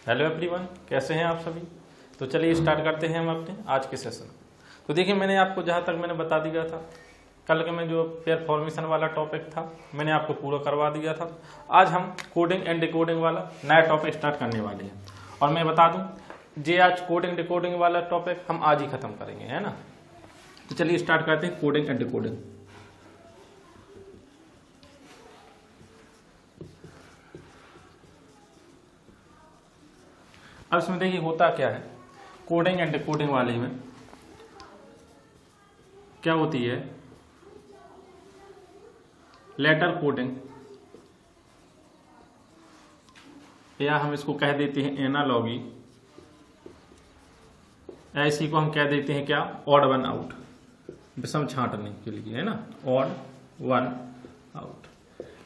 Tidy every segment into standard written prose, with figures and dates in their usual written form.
Hello everyone, कैसे हैं आप सभी। तो चलिए स्टार्ट करते हैं हम अपने आज के सेशन। तो देखिए, मैंने आपको जहाँ तक मैंने बता दिया था कल के में जो पेयर फॉर्मेशन वाला टॉपिक था मैंने आपको पूरा करवा दिया था। आज हम कोडिंग एंड डिकोडिंग वाला नया टॉपिक स्टार्ट करने वाले हैं। और मैं बता दूं जे आज कोडिंग डिकोडिंग वाला टॉपिक हम आज ही खत्म करेंगे, है ना। तो चलिए स्टार्ट करते हैं कोडिंग एंड डिकोडिंग। अब इसमें देखिए होता क्या है, कोडिंग एंड डिकोडिंग वाले में क्या होती है, लेटर कोडिंग या हम इसको कह देते हैं एनालॉगी, या इसी को हम कह देते हैं क्या, ऑड वन आउट, विषम छांटने के लिए, है ना, ऑड वन आउट।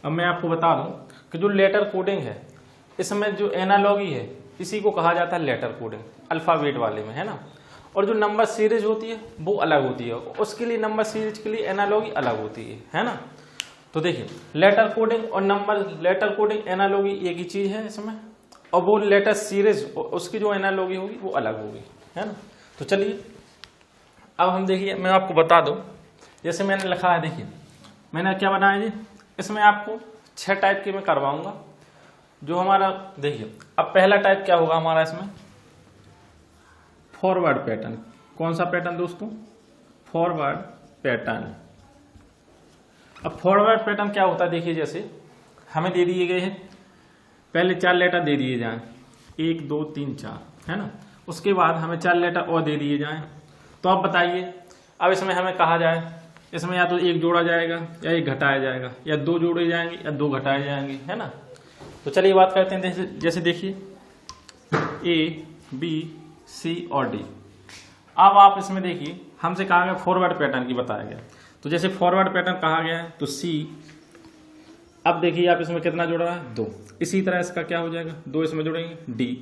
अब मैं आपको बता दूं कि जो लेटर कोडिंग है इसमें जो एनालॉगी है इसी को कहा जाता है लेटर कोडिंग, अल्फाबेट वाले में, है ना। और जो नंबर सीरीज होती है वो अलग होती है, उसके लिए नंबर सीरीज के लिए एनालॉगी अलग होती है ना। तो देखिए लेटर कोडिंग और लेटर कोडिंग एनालॉगी एक ही चीज है इसमें, और वो लेटर सीरीज उसकी जो एनालॉगी होगी वो अलग होगी, है ना। तो चलिए अब हम देखिए, मैं आपको बता दूं, जैसे मैंने लिखा है, देखिए मैंने क्या बनाया जी, इसमें आपको 6 टाइप के मैं करवाऊंगा। जो हमारा देखिए, अब पहला टाइप क्या होगा हमारा इसमें, फॉरवर्ड पैटर्न। कौन सा पैटर्न दोस्तों, फॉरवर्ड पैटर्न। अब फॉरवर्ड पैटर्न क्या होता है, देखिए जैसे हमें दे दिए गए हैं पहले 4 लेटर दे दिए जाएं, 1 2 3 4, है ना। उसके बाद हमें 4 लेटर और दे दिए जाएं। तो अब बताइए, अब इसमें हमें कहा जाए, इसमें या तो 1 जोड़ा जाएगा या 1 घटाया जाएगा, या 2 जोड़े जाएंगे या 2 घटाए जाएंगे, है ना। तो चलिए बात करते हैं, जैसे देखिए A B C और D। अब आप इसमें देखिए हमसे कहा गया फॉरवर्ड पैटर्न की बताया गया, तो जैसे फॉरवर्ड पैटर्न कहा गया है तो C। अब देखिए आप इसमें कितना जोड़ रहा है, 2। इसी तरह इसका क्या हो जाएगा, 2 इसमें जोड़ेंगे, D।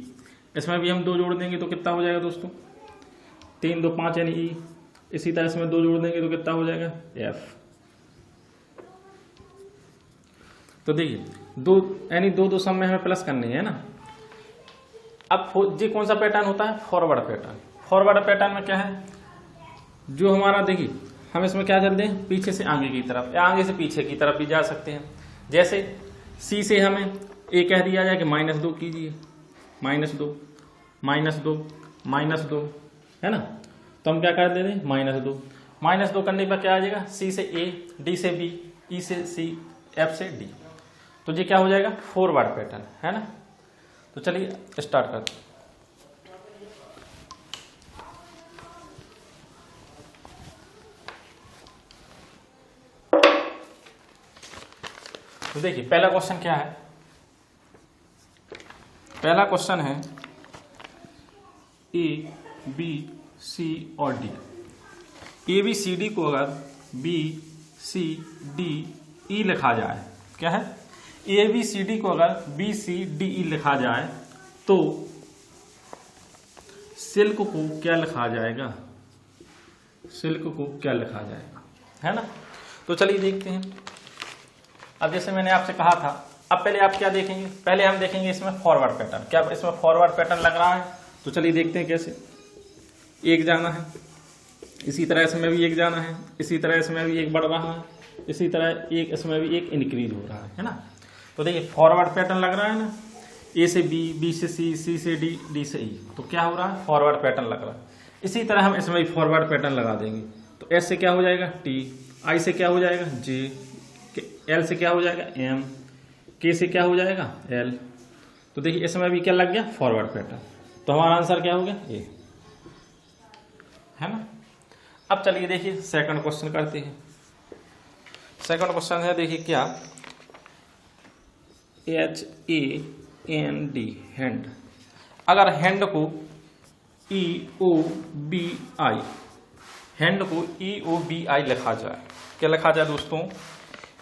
इसमें भी हम 2 जोड़ देंगे तो कितना हो जाएगा दोस्तों, 3 2 5 यानी E। इसी तरह इसमें 2 जोड़ देंगे तो कितना हो जाएगा, F। तो देखिए 2 यानी 2 2 सब में हमें प्लस करनी है ना। अब जी कौन सा पैटर्न होता है, फॉरवर्ड पैटर्न। फॉरवर्ड पैटर्न में क्या है, जो हमारा देखिए हम इसमें क्या चलते हैं, पीछे से आगे की तरफ या आगे से पीछे की तरफ भी जा सकते हैं। जैसे C से हमें A कह दिया जाए कि -2 कीजिए, -2 -2 -2, है ना। तो हम क्या कर देते हैं, -2 -2 करने पर क्या आ जाएगा, C से A, D से B, E से C, F से D। तो ये क्या हो जाएगा, फॉरवर्ड पैटर्न, है ना। तो चलिए स्टार्ट करते हैं। तो देखिए पहला क्वेश्चन क्या है, पहला क्वेश्चन है A B C और D। A B C D को अगर B C D E लिखा जाए, क्या है, A B C D को अगर B C D E लिखा जाए तो सिल्क को क्या लिखा जाएगा, सिल्क को क्या लिखा जाएगा, है ना। तो चलिए देखते हैं। अब जैसे मैंने आपसे कहा था, अब पहले आप क्या देखेंगे, पहले हम देखेंगे इसमें फॉरवर्ड पैटर्न, क्या इसमें फॉरवर्ड पैटर्न लग रहा है। तो चलिए देखते हैं कैसे। 1 जाना है, इसी तरह इसमें भी 1 जाना है, इसी तरह इसमें भी 1 बढ़ रहा है, इसी तरह इसमें भी 1 इंक्रीज हो रहा है ना। तो देखिए फॉरवर्ड पैटर्न लग रहा है ना, A से B, B से C, C से D, D से E। तो क्या हो रहा है, फॉरवर्ड पैटर्न लग रहा है। इसी तरह हम इसमें भी फॉरवर्ड पैटर्न लगा देंगे। तो S से क्या हो जाएगा, T, I से क्या हो जाएगा, J, L से क्या हो जाएगा, M, K से क्या हो जाएगा, L। तो देखिए इसमें भी क्या लग गया, फॉरवर्ड पैटर्न। तो हमारा आंसर क्या हो गया, A, है ना। अब चलिए देखिए सेकंड क्वेश्चन करते हैं। सेकंड क्वेश्चन है, देखिए क्या, HAND, हैंड। अगर हैंड को EOBI, हैंड को EOBI लिखा जाए, क्या लिखा जाए दोस्तों,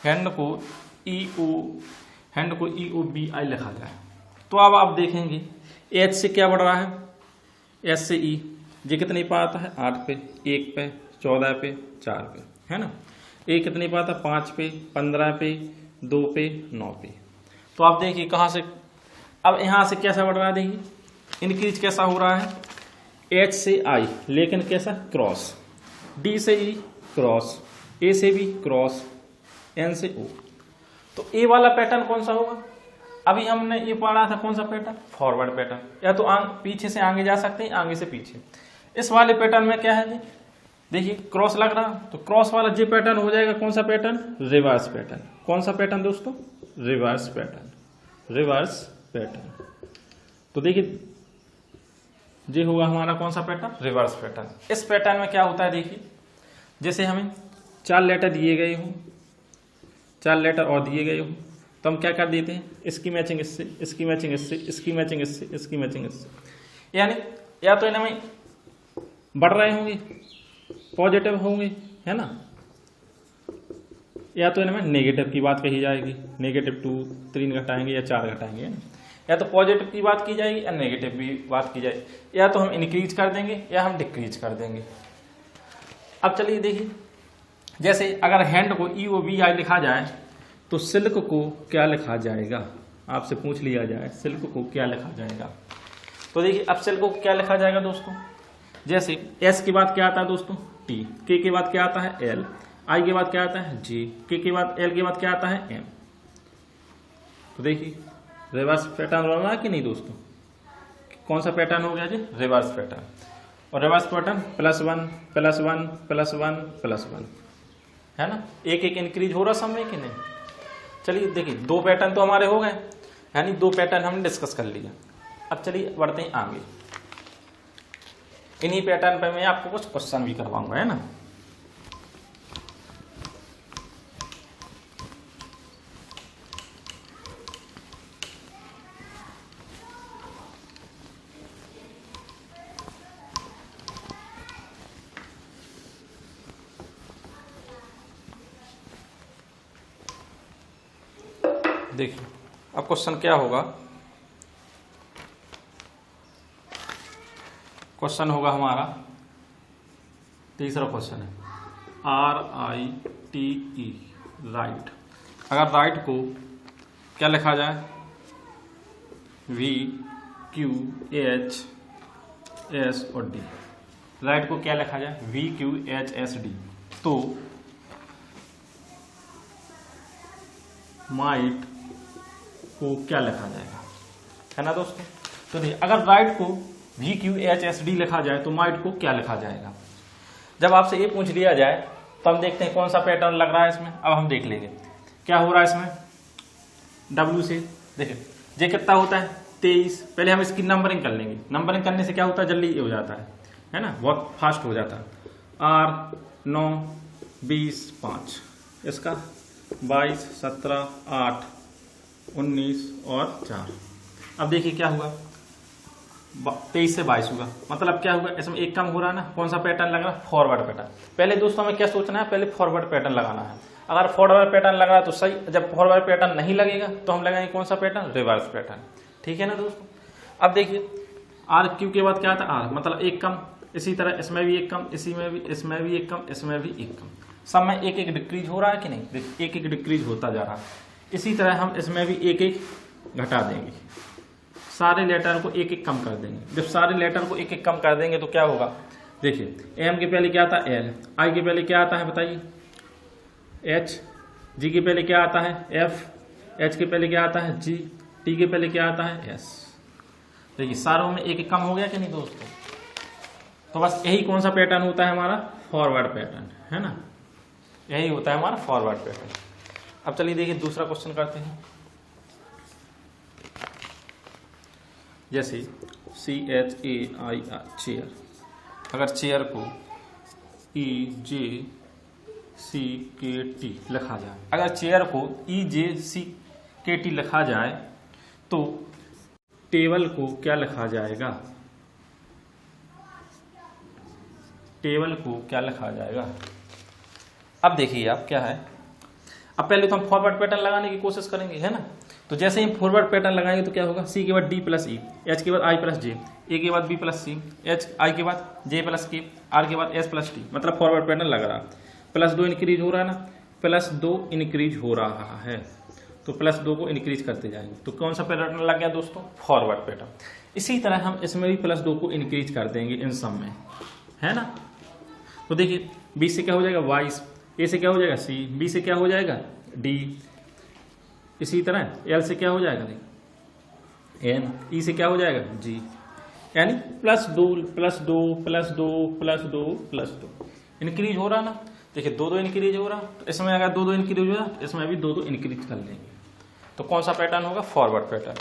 हैंड को EOBI लिखा जाए। तो अब आप देखेंगे H से क्या बढ़ रहा है, S से E, ये कितनी पे आता है, 8 पे, 1 पे, 14 पे, 4 पे, है ना। A कितनी पे आता है, 5 पे, 15 पे, 2 पे, 9 पे। तो आप देखिए कहाँ से, अब यहाँ से कैसा बढ़ रहा है, देखिए इंक्रीज कैसा हो रहा है, H से I लेकिन कैसा क्रॉस, D से E क्रॉस, A से B क्रॉस, N से O। तो ए वाला पैटर्न कौन सा होगा, अभी हमने ये पढ़ा था कौन सा पैटर्न, फॉरवर्ड पैटर्न, या तो पीछे से आगे जा सकते हैं, आगे से पीछे। इस वाले पैटर्न में क्या है जी, देखिए क्रॉस लग रहा, तो क्रॉस वाला जी पैटर्न हो जाएगा कौन सा पैटर्न, रिवर्स पैटर्न। कौन सा पैटर्न दोस्तों, रिवर्स पैटर्न, रिवर्स पैटर्न। तो देखिए ये होगा हमारा कौन सा पैटर्न, रिवर्स पैटर्न। इस पैटर्न में क्या होता है, देखिए जैसे हमें 4 लेटर दिए गए हों, 4 लेटर और दिए गए हों, तो हम क्या कर देते हैं, इसकी मैचिंग इससे, इसकी मैचिंग इससे, इसकी मैचिंग इससे, इसकी मैचिंग इससे। यानी या तो इनमें बढ़ रहे होंगे, पॉजिटिव होंगे, है ना, या तो इनमें नेगेटिव की बात कही जाएगी, नेगेटिव 2 3 घटाएंगे या 4 घटाएंगे, है ना, या तो पॉजिटिव की बात की जाएगी या नेगेटिव की बात की जाएगी, या तो हम इंक्रीज कर देंगे या हम डिक्रीज कर देंगे। अब चलिए देखिए, जैसे अगर हैंड को EOBI लिखा जाए तो सिल्क को क्या लिखा जाएगा, आपसे पूछ लिया जाए सिल्क को क्या लिखा जाएगा। तो देखिए अब सिल्क को क्या लिखा जाएगा दोस्तों, जैसे S के बाद क्या आता है दोस्तों, T, K के बाद क्या आता है, L, I के बाद क्या आता है, G, K के बाद L के बाद क्या आता है, M। तो देखिए रिवर्स पैटर्न बना कि नहीं दोस्तों, कौन सा पैटर्न हो गया जी, रिवर्स पैटर्न। और रिवर्स पैटर्न +1 +1 +1 +1, है ना, एक एक इंक्रीज हो रहा सब में कि नहीं। चलिए देखिए 2 पैटर्न तो हमारे हो गए, यानी 2 पैटर्न हमने डिस्कस कर लिया। अब चलिए बढ़ते हैं आगे, इन्हीं पैटर्न पे मैं आपको कुछ क्वेश्चन भी करवाऊंगा, है ना। देखिए अब क्वेश्चन क्या होगा, क्वेश्चन होगा हमारा तीसरा क्वेश्चन है RITE, राइट। अगर राइट को क्या लिखा जाए, VQH S और D, राइट को क्या लिखा जाए, VQHSD, तो माइट को क्या लिखा जाएगा, है ना दोस्तों। तो देखिए अगर राइट को VQHSD लिखा जाए तो माइट को क्या लिखा जाएगा। जब आपसे ये पूछ लिया जाए तो हम देखते हैं कौन सा पैटर्न लग रहा है इसमें। अब हम देख लेंगे क्या हो रहा है इसमें, W से देखिए ये कितना होता है 23। पहले हम इसकी नंबरिंग कर लेंगे, नंबरिंग करने से क्या होता है जल्दी हो जाता है ना, बहुत फास्ट हो जाता है। 8 9 20 5, इसका 22 17 8 19 और 4। अब देखिए क्या हुआ, 23 से 22 हुआ, मतलब क्या हुआ इसमें एक कम हो रहा है ना। कौन सा पैटर्न लग रहा है, फॉरवर्ड पैटर्न। पहले दोस्तों हमें क्या सोचना है, पहले फॉरवर्ड पैटर्न लगाना है। अगर फॉरवर्ड पैटर्न लग रहा है तो सही, जब फॉरवर्ड पैटर्न नहीं लगेगा तो हम लगाएंगे कौन सा पैटर्न, रिवर्स पैटर्न। ठीक है ना दोस्तों। अब देखिए RQ के बाद क्या आता है R, मतलब एक कम, इसी तरह इसमें भी एक कम, इसी में भी, इसमें भी एक कम, इसमें भी एक कम, सब में एक एक डिक्रीज हो रहा है कि नहीं, एक एक डिक्रीज होता जा रहा है। इसी तरह हम इसमें भी एक एक घटा देंगे, सारे लेटर को एक एक कम कर देंगे। जब सारे लेटर को एक एक कम कर देंगे तो क्या होगा, देखिए M के पहले क्या आता है L, I के पहले क्या आता है बताइए H, G के पहले क्या आता है F, H के पहले क्या आता है G, T के पहले क्या आता है S। देखिए सारों में एक एक कम हो गया कि नहीं दोस्तों। तो बस यही कौन सा पैटर्न होता है हमारा, फॉरवर्ड पैटर्न, है ना, यही होता है हमारा फॉरवर्ड पैटर्न। अब चलिए देखिए दूसरा क्वेश्चन करते हैं। जैसे CHAIR, चेयर। अगर चेयर को EJCKT लिखा जाए, अगर चेयर को EJCKT लिखा जाए तो टेबल को क्या लिखा जाएगा, टेबल को क्या लिखा जाएगा। अब देखिए आप क्या है, अब पहले तो हम फॉरवर्ड पैटर्न लगाने की कोशिश करेंगे, है ना। तो जैसे ही फॉरवर्ड पैटर्न लगाएंगे तो क्या होगा, C के बाद D प्लस E, H के बाद I प्लस J, A के बाद B plus C, H I के बाद J प्लस K, R के बाद S प्लस T, मतलब फॉरवर्ड पैटर्न लग रहा है। +2 इंक्रीज हो रहा है ना, +2 इंक्रीज हो रहा है, तो +2 को इंक्रीज करते जाएंगे। तो कौन सा पैटर्न लग गया दोस्तों, फॉरवर्ड पैटर्न। इसी तरह हम इसमें भी +2 को इंक्रीज कर देंगे इन सम में, है ना। तो देखिए बी से क्या हो जाएगा वाई, ए से क्या हो जाएगा सी, बी से क्या हो जाएगा डी, इसी तरह एल से क्या हो जाएगा एन, ई से क्या हो जाएगा जी, यानी +2 इंक्रीज हो रहा ना। देखिए 2 इंक्रीज हो रहा, तो इसमें अगर 2 इंक्रीज हो रहा तो इसमें भी 2 इंक्रीज कर लेंगे। तो कौन सा पैटर्न होगा, फॉरवर्ड पैटर्न।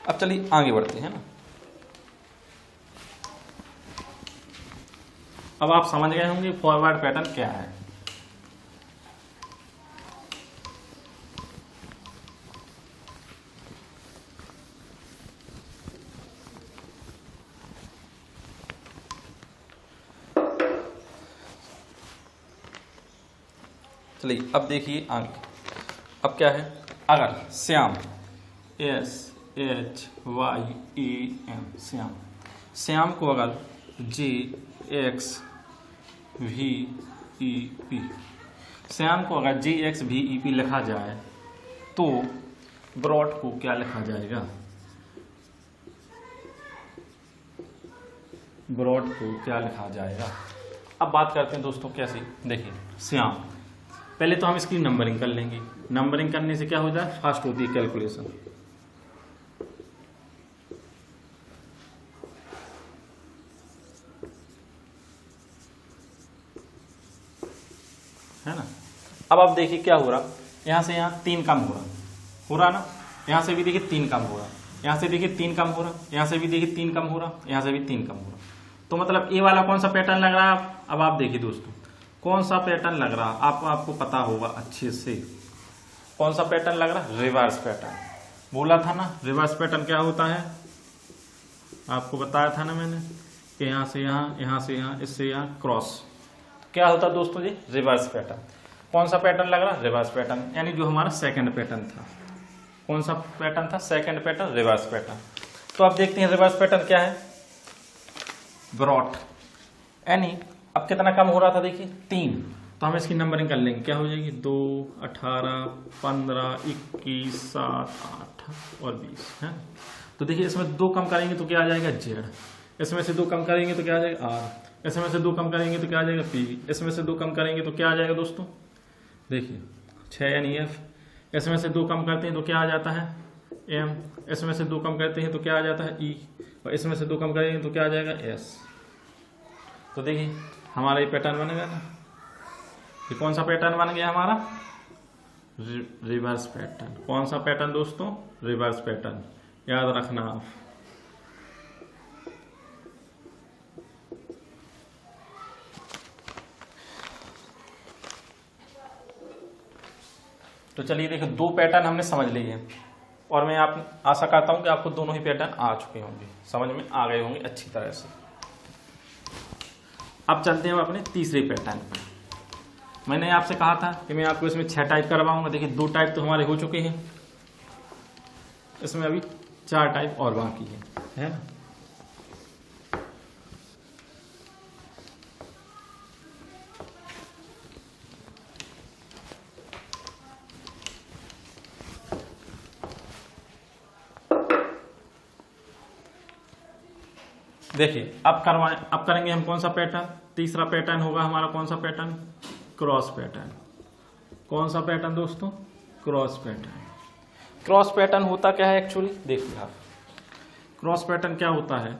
अब चलिए आगे बढ़ते हैं ना। अब आप समझ गए होंगे फॉरवर्ड पैटर्न क्या है। चलिए अब देखिए आगे, अब क्या है, अगर श्याम SHYAM श्याम को अगर JXVEP श्याम को अगर JXVEP लिखा जाए तो ब्रॉड को क्या लिखा जाएगा, ब्रॉड को क्या लिखा जाएगा। अब बात करते हैं दोस्तों कैसे, देखिए श्याम, पहले तो हम इसकी नंबरिंग कर लेंगे। नंबरिंग करने से क्या हो जाए, फास्ट होती है कैलकुलेशन। है ना। अब आप देखिए क्या हो रहा, यहां से यहां 3 कम हो रहा ना, यहां से भी देखिए 3 कम हो रहा, यहां से देखिए 3 कम हो रहा, यहां से भी देखिए 3 कम हो रहा, यहां से भी 3 कम हो रहा। तो मतलब ए वाला कौन सा पैटर्न लग रहा है। अब आप देखिए दोस्तों कौन सा पैटर्न लग रहा, आपको पता होगा अच्छे से कौन सा पैटर्न लग रहा, रिवर्स पैटर्न। बोला था ना रिवर्स पैटर्न क्या होता है, आपको बताया था ना मैंने कि यहां से यहां, यहां से यहां, इससे यहां क्रॉस, क्या होता है दोस्तों जी, रिवर्स पैटर्न। कौन सा पैटर्न लग रहा, रिवर्स पैटर्न, यानी जो हमारा सेकंड पैटर्न था। कौन सा पैटर्न था, सेकंड पैटर्न, रिवर्स पैटर्न। तो अब देखते हैं रिवर्स पैटर्न क्या है, ब्रॉड, यानी अब कितना कम हो रहा था, देखिए 3। तो हम इसकी नंबरिंग कर लेंगे, क्या हो जाएगी 2, 18, 15, 21, 7, 8 और 20 है। तो देखिए इसमें 2 कम करेंगे तो क्या आ जाएगा जेड, इसमें से 2 कम करेंगे तो क्या आ जाएगा आर, इसमें से 2 कम करेंगे तो क्या आ जाएगा पी, इसमें से 2 कम करेंगे तो क्या आ जाएगा दोस्तों, देखिए 6 यानी एफ, इसमें से 2 कम करते हैं तो क्या आ जाता है एम, इसमें से 2 कम करते हैं तो क्या आ जाता है ई, और इसमें से 2 कम करेंगे तो क्या आ जाएगा एस। तो देखिए हमारा ये पैटर्न बनेगा ना, ये कौन सा पैटर्न बन गया हमारा, रिवर्स पैटर्न। कौन सा पैटर्न दोस्तों, रिवर्स पैटर्न, याद रखना आप। तो चलिए देखो 2 पैटर्न हमने समझ लिए और मैं आप आशा करता हूं कि आपको दोनों ही पैटर्न आ चुके होंगे, समझ में आ गए होंगे अच्छी तरह से। अब चलते हैं अपने तीसरे पैटर्न पर। मैंने आपसे कहा था कि मैं आपको इसमें 6 टाइप करवाऊंगा, देखिए 2 टाइप तो हमारे हो चुके हैं, इसमें अभी 4 टाइप और बाकी है ना। देखिए अब करेंगे हम कौन सा पैटर्न, तीसरा पैटर्न होगा हमारा कौन सा पैटर्न, क्रॉस पैटर्न। कौन सा पैटर्न दोस्तों, क्रॉस पैटर्न। क्रॉस पैटर्न होता क्या है एक्चुअली, देखिए आप क्रॉस पैटर्न क्या होता है।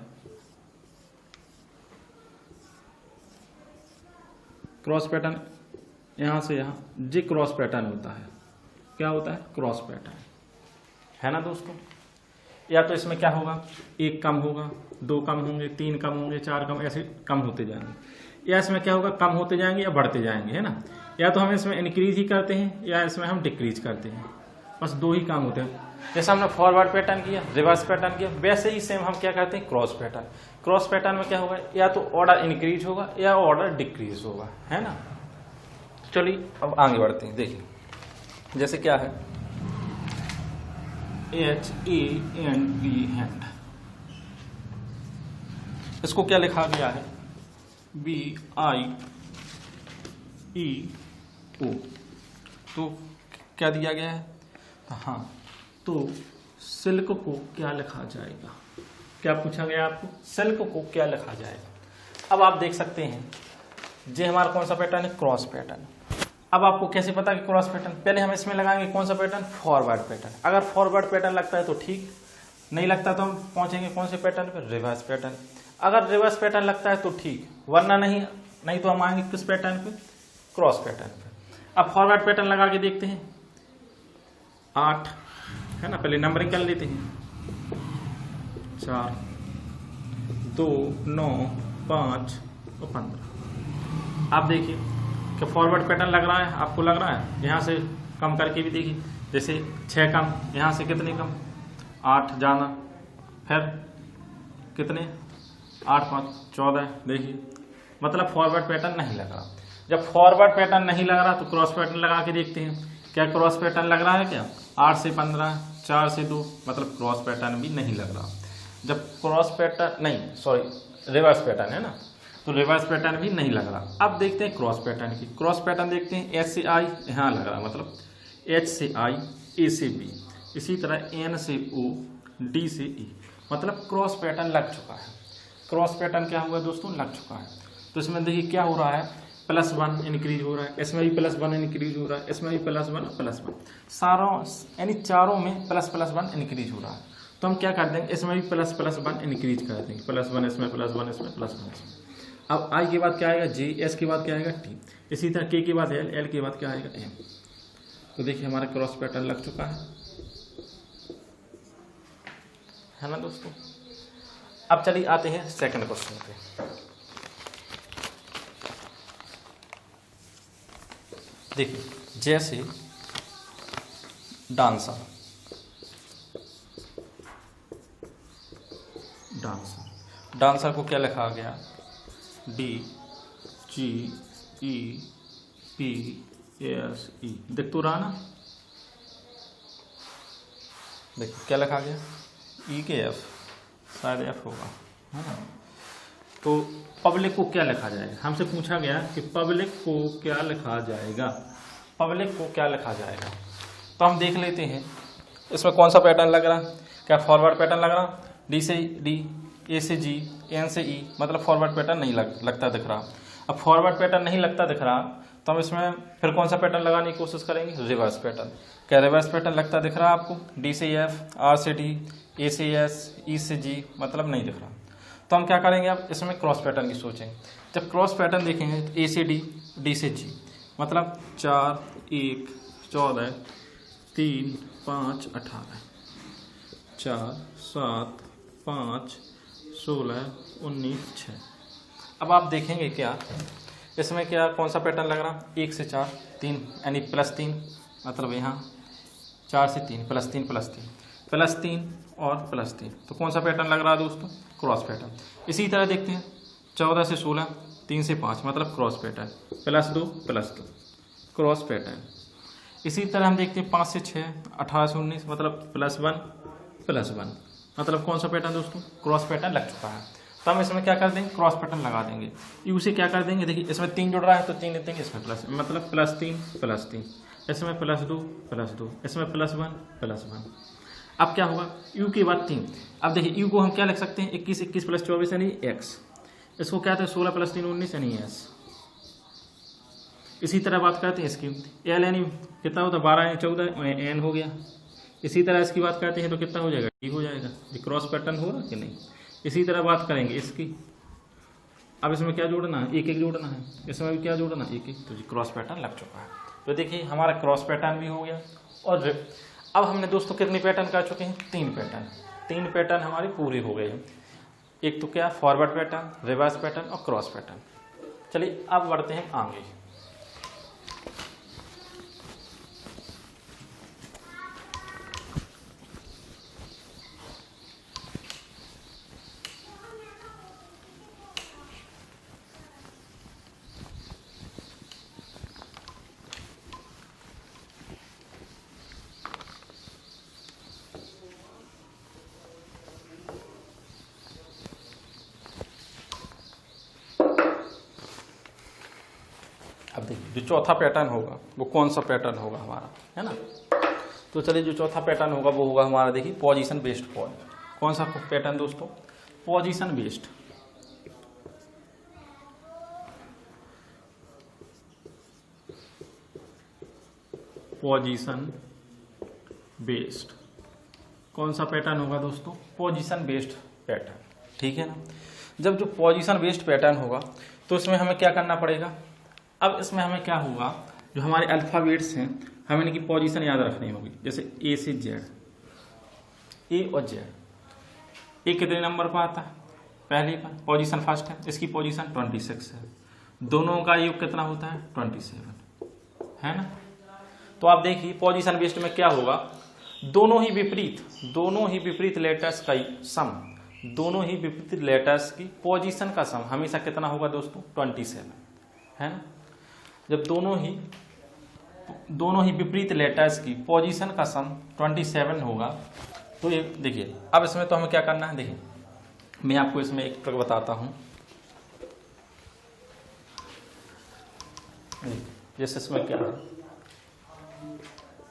क्रॉस पैटर्न यहां से यहां जी क्रॉस पैटर्न होता है, क्या होता है क्रॉस पैटर्न, है ना दोस्तों। या तो इसमें क्या होगा, 1 कम होगा, 2 कम होंगे, 3 कम होंगे, 4 कम, ऐसे कम होते जाएंगे। या इसमें क्या होगा, कम होते जाएंगे या बढ़ते जाएंगे, है ना। या तो हम इसमें इंक्रीज ही करते हैं या इसमें हम डिक्रीज करते हैं, बस 2 ही काम होते हैं। जैसे हमने फॉरवर्ड पैटर्न किया, रिवर्स पैटर्न किया, वैसे ही सेम हम क्या करते हैं क्रॉस पैटर्न। क्रॉस पैटर्न में क्या होगा, या तो ऑर्डर इंक्रीज होगा या ऑर्डर डिक्रीज होगा, है ना। चलिए अब आगे बढ़ते हैं। देखिए जैसे क्या है HAND हैंड, इसको क्या लिखा गया है BIEO। तो क्या दिया गया है, हाँ तो सिल्क को क्या लिखा जाएगा, क्या पूछा गया आपको, सिल्क को क्या लिखा जाएगा। अब आप देख सकते हैं ये हमारा कौन सा पैटर्न है, क्रॉस पैटर्न। अब आपको कैसे पता कि क्रॉस पैटर्न, पहले हम इसमें लगाएंगे कौन सा पैटर्न, फॉरवर्ड पैटर्न। अगर फॉरवर्ड पैटर्न लगता है तो ठीक, नहीं लगता तो हम पहुंचेंगे कौन से पैटर्न पे, रिवर्स पैटर्न। अगर रिवर्स पैटर्न लगता है तो ठीक, वरना नहीं तो हम आएंगे किस पैटर्न पे, क्रॉस पैटर्न पे। अब फॉरवर्ड पैटर्न लगा के देखते हैं, 8 है ना, पहले नंबरिंग कर लेते हैं, 4 2 9 5 और 15। आप देखिए कि फॉरवर्ड पैटर्न लग रहा है, आपको लग रहा है, यहाँ से कम करके भी देखिए, जैसे 6 कम, यहाँ से कितने कम, 8 जाना, फिर कितने 8 5 14, देखिए मतलब फॉरवर्ड पैटर्न नहीं लग रहा। जब फॉरवर्ड पैटर्न नहीं लग रहा तो क्रॉस पैटर्न लगा के देखते हैं, क्या क्रॉस पैटर्न लग रहा है क्या, 8 से 15, 4 से 2, मतलब क्रॉस पैटर्न भी नहीं लग रहा। जब क्रॉस पैटर्न नहीं, सॉरी रिवर्स पैटर्न है ना, तो रिवर्स पैटर्न भी नहीं लग रहा। अब देखते हैं क्रॉस पैटर्न की, क्रॉस पैटर्न देखते हैं, एच से आई यहाँ लग रहा, मतलब एच से आई, ए से बी, इसी तरह एन से ओ, डी से ई, मतलब क्रॉस पैटर्न लग चुका है। क्रॉस पैटर्न क्या हुआ दोस्तों, लग चुका है। तो इसमें देखिए क्या हो रहा है, +1 इंक्रीज हो रहा है, इसमें भी +1 इंक्रीज हो रहा है, इसमें भी +1 सारों यानी चारों में +1 इंक्रीज हो रहा है। तो हम क्या कर देंगे, इसमें भी +1 इंक्रीज कर देंगे, +1 इसमें, +1 इसमें, +1 इसमें। अब आई के बाद क्या आएगा, जे, एस के बाद क्या आएगा, टी, इसी तरह के के बाद एल, एल के बाद क्या आएगा, एम। तो देखिए हमारा क्रॉस पैटर्न लग चुका है ना दोस्तों। अब चलिए आते हैं सेकंड क्वेश्चन पे। देखिए जैसे डांसर, डांसर को क्या लिखा गया, D G E P S E, देख तो रहा ना, देखिए क्या लिखा गया, E के F, शायद F होगा, है ना। तो पब्लिक को क्या लिखा जाएगा, हमसे पूछा गया कि पब्लिक को क्या लिखा जाएगा, पब्लिक को क्या लिखा जाएगा। तो हम देख लेते हैं इसमें कौन सा पैटर्न लग रहा है, क्या फॉरवर्ड पैटर्न लग रहा, डी से डी, ए से जी, एन से ई, मतलब फॉरवर्ड पैटर्न नहीं लगता दिख रहा। अब फॉरवर्ड पैटर्न नहीं लगता दिख रहा तो हम इसमें फिर कौन सा पैटर्न लगाने की कोशिश करेंगे, रिवर्स पैटर्न। क्या रिवर्स पैटर्न लगता दिख रहा है आपको, डी से एफ, आर से डी, ए से एस, ई से जी, मतलब नहीं दिख रहा। तो हम क्या करेंगे, अब इसमें क्रॉस पैटर्न की सोचें। जब क्रॉस पैटर्न देखेंगे तो ए से डी, डी से जी, मतलब 4 1 14 3 5 18, 4 7 5 16 19 6। अब आप देखेंगे क्या इसमें क्या कौन सा पैटर्न लग रहा, 1 से 4 3, यानी +3, मतलब यहाँ 4 से 3 +3 +3 +3 और +3। तो कौन सा पैटर्न लग रहा है दोस्तों, क्रॉस पैटर्न। इसी तरह देखते हैं 14 से 16 3 से 5, मतलब क्रॉस पैटर्न, +2 +2 क्रॉस पैटर्न। इसी तरह हम देखते हैं 5 से 6 18 से 19, मतलब +1 मतलब कौन सा पैटर्न दोस्तों, क्रॉस पैटर्न लग चुका है। तो हम इसमें क्या कर देंगे, क्रॉस पैटर्न लगा देंगे। यू से क्या कर देंगे, देखिए इसमें 3 जुड़ रहा है तो 3 लेते हैं, इसमें प्लस, मतलब +3 +3, इसमें +2 +2, इसमें +1 +1। अब क्या होगा, यू के बाद 3। अब देखिए यू को हम क्या लिख सकते हैं, 21 21 + 24 यानी x, इसको क्या कहते हैं 16 + 3 19 यानी s। इसी तरह बात करते हैं इसकी, एल यानी कितना होता है 12 यानी 14 एन हो गया। इसी तरह इसकी बात करते हैं तो कितना हो जाएगा, टी हो जाएगा। ये क्रॉस पैटर्न हो रहा कि नहीं। इसी तरह बात करेंगे इसकी, अब इसमें क्या जोड़ना है, 1 1 जोड़ना है, इसमें भी क्या जोड़ना है 1 1, तो ये क्रॉस पैटर्न लग चुका है। तो देखिए हमारा क्रॉस पैटर्न भी हो गया। और अब हमने दोस्तों कितने पैटर्न कर चुके हैं, 3 पैटर्न हमारे पूरे हो गए हैं। एक तो क्या, फॉरवर्ड पैटर्न, रिवर्स पैटर्न और क्रॉस पैटर्न। चलिए अब बढ़ते हैं आगे। अब देखिए जो चौथा पैटर्न होगा वो कौन सा पैटर्न होगा हमारा, है ना। तो चलिए जो चौथा पैटर्न होगा वो होगा हमारा, देखिए पोजीशन बेस्ड फॉल। कौन सा पैटर्न दोस्तों, पोजीशन बेस्ड, पोजीशन बेस्ड कौन सा पैटर्न होगा दोस्तों? पोजीशन बेस्ड पैटर्न, ठीक है ना। जब जो पोजीशन बेस्ड पैटर्न होगा तो इसमें हमें क्या करना पड़ेगा? अब इसमें हमें क्या होगा, जो हमारे अल्फाबेट्स हैं हमें इनकी पोजीशन याद रखनी होगी। जैसे ए से जेड, ए और जेड, ए कितने नंबर पर आता है? पहले पर, पोजीशन फर्स्ट है, इसकी पोजीशन 26 है। दोनों का योग कितना होता है? 27, है ना। तो आप देखिए पोजीशन बेस्ड में क्या होगा, दोनों ही विपरीत लेटर्स का सम, दोनों ही विपरीत लेटर्स की पोजीशन का सम हमेशा कितना होगा दोस्तों? 27, है ना। जब दोनों ही विपरीत लेटर्स की पोजीशन का सम 27 होगा तो ये देखिए, अब इसमें तो हमें क्या करना है, देखिए मैं आपको इसमें एक ट्रिक बताता हूं। जैसे इसमें क्या है,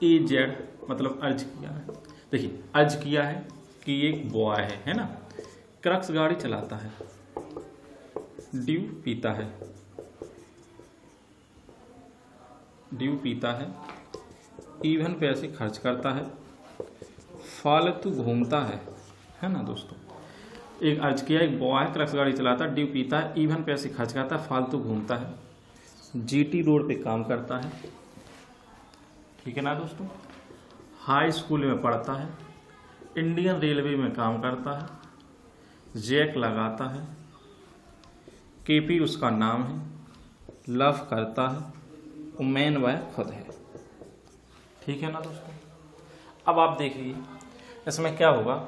ए जेड मतलब अर्ज किया है। देखिए अर्ज किया है कि एक बॉय है ना, क्रक्स गाड़ी चलाता है, ड्यू पीता है, इवन पैसे खर्च करता है, फालतू घूमता है ना दोस्तों। एक अर्ज किया, एक बॉय है, क्रक्स गाड़ी चलाता है, ड्यू पीता है, इवन पैसे खर्च करता है, फालतू घूमता है, जीटी रोड पे काम करता है, ठीक है ना दोस्तों, हाई स्कूल में पढ़ता है, इंडियन रेलवे में काम करता है, जैक लगाता है, केपी उसका नाम है, लव करता है, मैन वह खुद है, ठीक है ना दोस्तों। अब आप देखिए इसमें क्या होगा,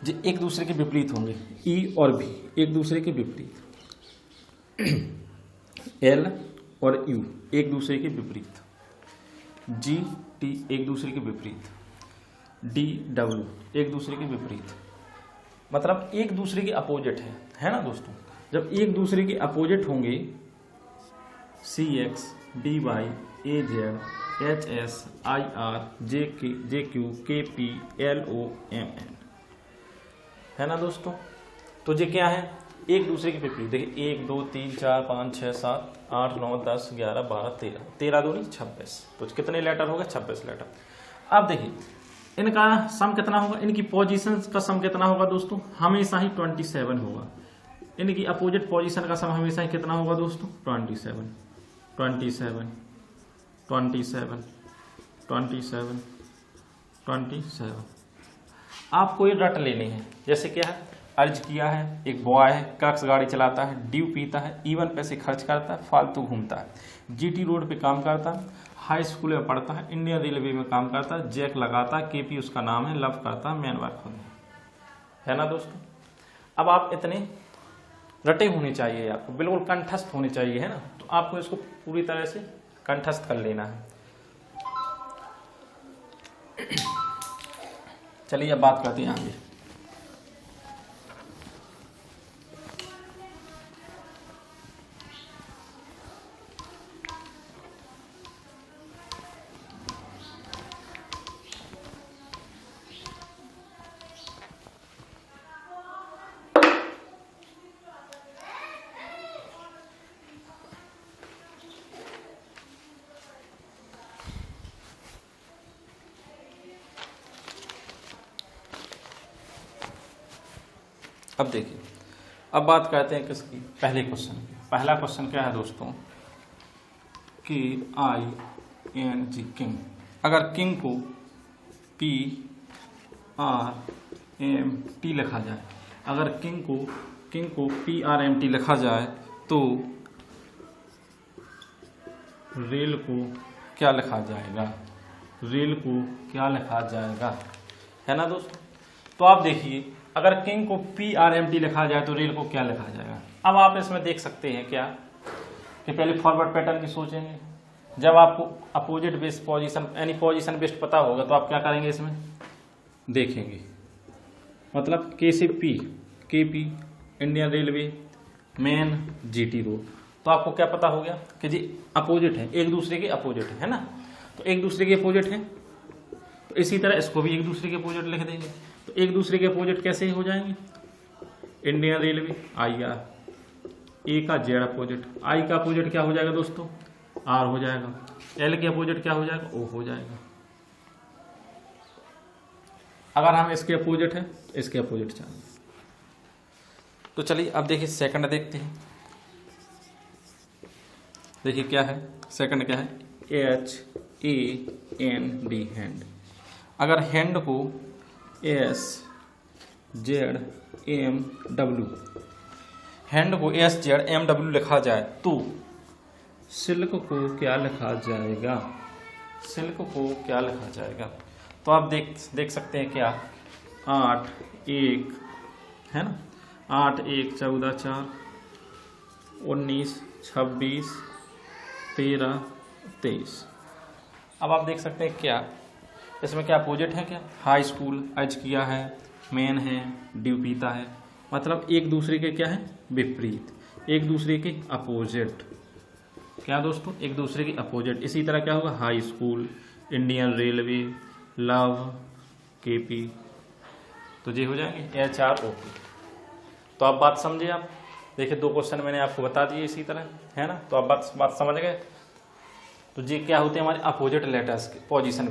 जो एक दूसरे के विपरीत होंगे, ई और बी एक दूसरे के विपरीत, एल और यू एक दूसरे के विपरीत, जी टी एक दूसरे के विपरीत, डी डब्ल्यू एक दूसरे के विपरीत, मतलब एक दूसरे के अपोजिट है ना दोस्तों। जब एक दूसरे के अपोजिट होंगे, C X D Y A Z H S I R J Q K P L O M N, है ना दोस्तों। तो ये क्या है, एक दूसरे के विपरीत। देखिए 1 2 3 4 5 6 7 8 9 10 11 12 13, 13 दूनी 26, तो कितने लेटर हो गए? 26 लेटर। अब देखिए इनका सम कितना होगा, इनकी पोजीशन का सम कितना होगा दोस्तों? हमेशा ही 27 होगा। इनकी अपोजिट पोजीशन का सम हमेशा ही कितना होगा दोस्तों? 27 27 27 27 27। आपको ये रट लेने हैं। जैसे क्या है, अर्ज किया है, एक बॉय है, क्रक्स गाड़ी चलाता है, ड्यू पीता है, इवन पैसे खर्च करता है, फालतू घूमता है, जीटी रोड पे काम करता है, हाई स्कूल में पढ़ता है, इंडियन रेलवे में काम करता है, जैक लगाता है, केपी उसका नाम है, लव करता है, मैन वर्क है ना दोस्तों। अब आप इतने रटे होने चाहिए, आपको बिल्कुल कंठस्थ होने चाहिए, है ना। तो आपको इसको पूरी तरह से कंठस्थ कर लेना है। चलिए अब बात करते हैं आगे। अब देखिए, अब बात करते हैं किसकी, पहले क्वेश्चन की। पहला क्वेश्चन क्या है दोस्तों, कि ING किंग, अगर किंग को PRMT लिखा जाए, अगर किंग को PRMT लिखा जाए तो रेल को क्या लिखा जाएगा? रेल को क्या लिखा जाएगा, है ना दोस्तों। तो आप देखिए, अगर किंग को PRMT लिखा जाए तो रेल को क्या लिखा जाएगा। अब आप इसमें देख सकते हैं क्या, कि पहले फॉरवर्ड पैटर्न की सोचेंगे। जब आपको अपोजिट बेस्ड पोजीशन यानी पोजीशन बेस्ड पता होगा तो आप क्या करेंगे, इसमें देखेंगे, मतलब के से P, KP Indian railway, main GT road. तो आपको क्या पता हो गया कि जी अपोजिट है, एक दूसरे के अपोजिट है ना। तो एक दूसरे के अपोजिट है, तो इसी तरह इसको भी एक दूसरे के अपोजिट लिख देंगे। तो एक दूसरे के अपोजिट कैसे हो जाएंगे? इंडियन रेलवे IR, ए का जेड अपोजिट, आई का अपोजिट क्या हो जाएगा दोस्तों? आर हो जाएगा, एल के अपोजिट क्या हो जाएगा? ओ हो जाएगा। अगर हम इसके अपोजिट है तो इसके अपोजिट चाहिए। तो चलिए अब देखिए सेकंड देखते हैं। देखिए क्या है सेकंड, क्या है? HAND, hand. अगर हैंड को SZMW, हैंड को SZMW लिखा जाए तो सिल्क को क्या लिखा जाएगा? सिल्क को क्या लिखा जाएगा? तो आप देख सकते हैं क्या, 8 1 है ना, 8 1 14 4 19 26 13 23। अब आप देख सकते हैं क्या इसमें क्या अपोजिट है? क्या हाई स्कूल एज किया है, मैन है, ड्यू पीता है, मतलब एक दूसरे के क्या है? विपरीत, एक दूसरे के अपोजिट। क्या दोस्तों? एक दूसरे के अपोजिट। इसी तरह क्या होगा? High school, Indian railway, love, KP, तो ये हो जाएंगे HROP। तो आप बात समझे? आप देखिए 2 क्वेश्चन मैंने आपको बता दिए इसी तरह, है ना। तो आप बात समझ गए। तो ये क्या होते हैं? हमारे अपोजिट लेटर्स के, position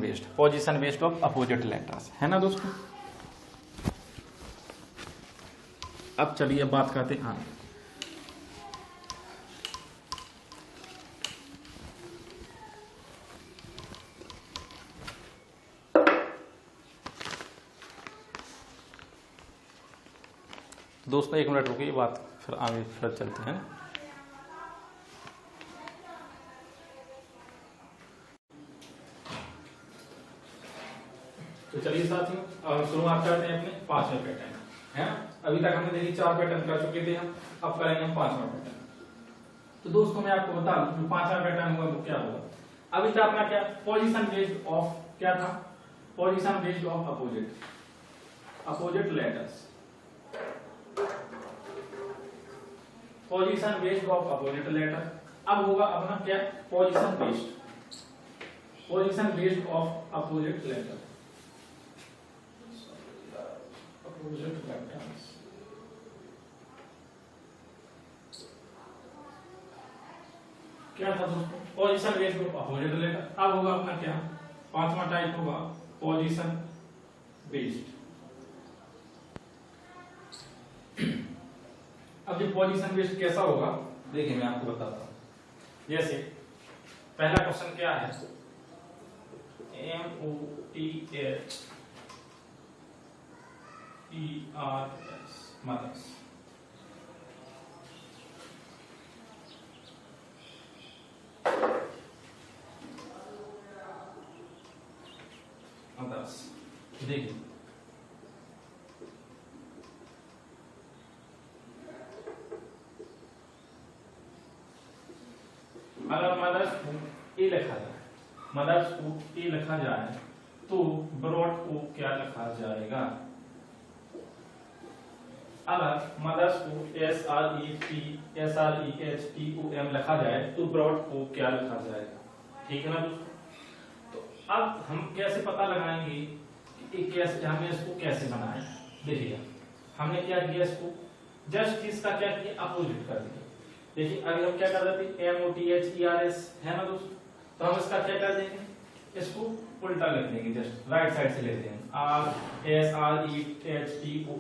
based off opposite letters, है ना दोस्तों। अब चलिए बात करते हैं आगे। दोस्तों 1 मिनट रुकिए, बात फिर आगे फिर चलते हैं। तो चलिए साथियों अब शुरुआत करते हैं अपने 5वें पैटर्न, है ना। अभी तक हमने देखिए 4 पैटर्न कर चुके थे हम, अब करेंगे हम 5वां पैटर्न। तो दोस्तों मैं आपको बता दूं जो 5वां पैटर्न हुआ वो क्या होगा। अभी तक अपना क्या पोजीशन बेस्ड ऑफ क्या था? Position based off opposite letters, position based off opposite letter. अब होगा अपना क्या? Position based off opposite letter, opposite letters. क्या था दोस्तों? Position based off opposite letter. अब होगा अपना क्या? 5वां टाइप होगा पोजीशन बेस्ड। अब ये पोजीशन बेस्ड कैसा होगा देखिए मैं आपको बताता हूं। जैसे पहला क्वेश्चन क्या है? MOTHERS, mothers. देखिए अगर मदर्स को ए लिखा जाए, तो ब्रॉड को क्या लिखा जाएगा? अगर मदर्स को SREHTOM लिखा जाए तो ब्रॉड को क्या लिखा जाएगा? ठीक है ना दोस्तों। तो अब हम कैसे पता लगाएंगे कि कैसे हमें इसको कैसे बनाए? देखिए हमने क्या किया, इसको जस्ट इसका क्या किया? अपोजिट कर दिया। देखिए अभी हम क्या कर रहे थे? MOTHERS है ना दोस्तों, तो हम इसका क्या कर देंगे? इसको उल्टा लिख देंगे, जस्ट राइट साइड से लिख देंगे SREHTOM।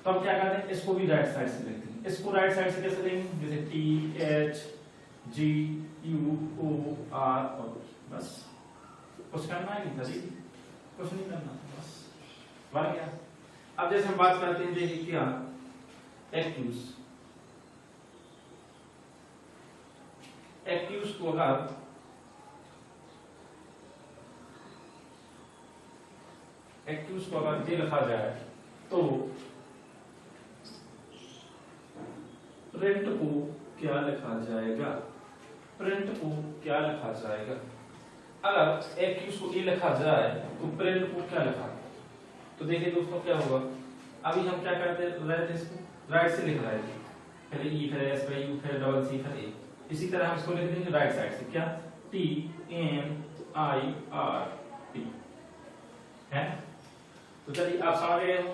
तो हम क्या कर देंगे? इसको भी राइट साइड से लिख देंगे। इसको राइट साइड से कैसे लेंगे? जैसे THGUOR, बस कुछ करना है नहीं था जी, कुछ नहीं करना, बस बन गया। अब जैसे हम बात करते हैं देखिए क्या एक्यूज को अगर ये लिखा जाए तो प्रिंट को क्या लिखा जाएगा? अगर एक्यूज को ए लिखा जाए तो प्रिंट को क्या लिखा? तो देखिए दोस्तों क्या होगा, अभी हम क्या करते रहे थे? इसको राइट से लिख रहे थे, फिर ई फिर एस फिर यू फिर डबल सी फिर ए। इसी तरह हम इसको लिख देंगे राइट साइड से, क्या? TNIRT है। तो चलिए आप समझ गए हो